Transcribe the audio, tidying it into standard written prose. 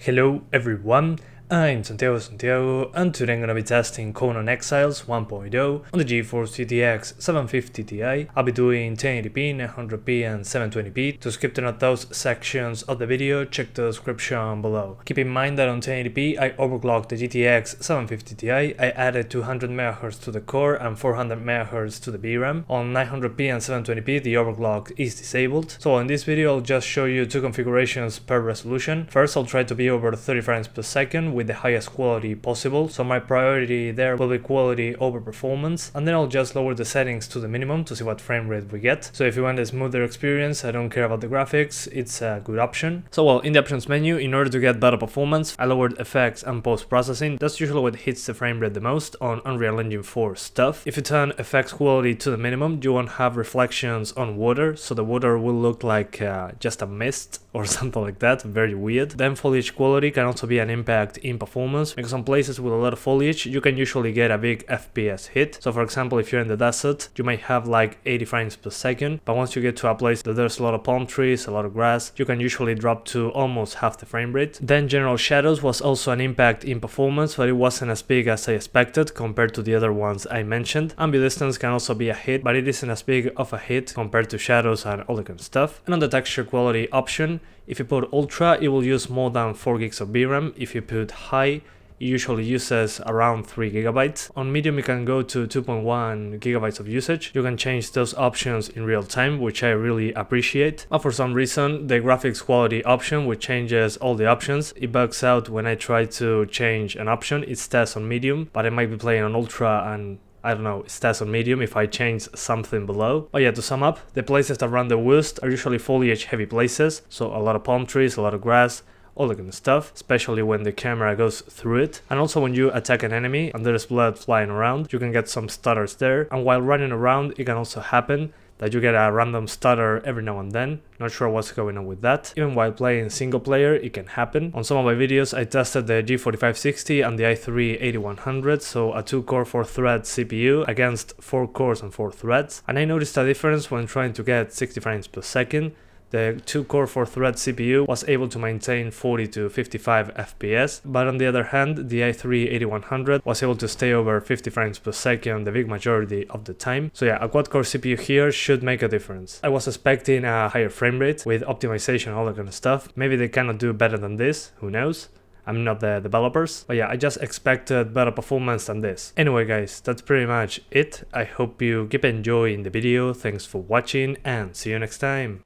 Hello everyone, I'm Santiago, and today I'm gonna be testing Conan Exiles 1.0 on the GeForce GTX 750 Ti. I'll be doing 1080p, 900p and 720p. To skip to not those sections of the video, check the description below. Keep in mind that on 1080p I overclocked the GTX 750 Ti, I added 200 MHz to the core and 400 MHz to the VRAM. On 900p and 720p the overclock is disabled. So in this video I'll just show you two configurations per resolution. First I'll try to be over 30 frames per second with the highest quality possible, so my priority there will be quality over performance, and then I'll just lower the settings to the minimum to see what frame rate we get. So if you want a smoother experience, I don't care about the graphics, it's a good option. So well, in the options menu, in order to get better performance, I lowered effects and post-processing. That's usually what hits the frame rate the most on Unreal Engine 4 stuff. If you turn effects quality to the minimum, you won't have reflections on water, so the water will look like just a mist or something like that, very weird. Then foliage quality can also be an impact in performance, because on places with a lot of foliage you can usually get a big FPS hit. So for example, if you're in the desert you might have like 80 frames per second, but once you get to a place that there's a lot of palm trees, a lot of grass, you can usually drop to almost half the frame rate. Then general shadows was also an impact in performance, but it wasn't as big as I expected compared to the other ones I mentioned. Ambidistance can also be a hit, but it isn't as big of a hit compared to shadows and all that kind of stuff. And on the texture quality option, if you put ultra, it will use more than 4 gigs of VRAM. If you put high, it usually uses around 3 GB. On medium you can go to 2.1 GB of usage. You can change those options in real time, which I really appreciate. But for some reason the graphics quality option, which changes all the options, it bugs out when I try to change an option. It stays on medium, but I might be playing on ultra and I don't know, it stays on medium if I change something below. But yeah, to sum up, the places that run the worst are usually foliage heavy places, so a lot of palm trees, a lot of grass, all that kind of stuff, especially when the camera goes through it. And also when you attack an enemy and there's blood flying around, you can get some stutters there. And while running around, it can also happen that you get a random stutter every now and then. Not sure what's going on with that. Even while playing single player, it can happen. On some of my videos, I tested the G4560 and the i3-8100, so a 2-core 4-thread CPU against 4 cores and 4 threads. And I noticed a difference when trying to get 60 frames per second. The 2-core 4-thread CPU was able to maintain 40 to 55 FPS, but on the other hand, the i3-8100 was able to stay over 50 frames per second the big majority of the time. So yeah, a quad-core CPU here should make a difference. I was expecting a higher frame rate with optimization and all that kind of stuff. Maybe they cannot do better than this, who knows? I'm not the developers, but yeah, I just expected better performance than this. Anyway guys, that's pretty much it. I hope you keep enjoying the video, thanks for watching and see you next time.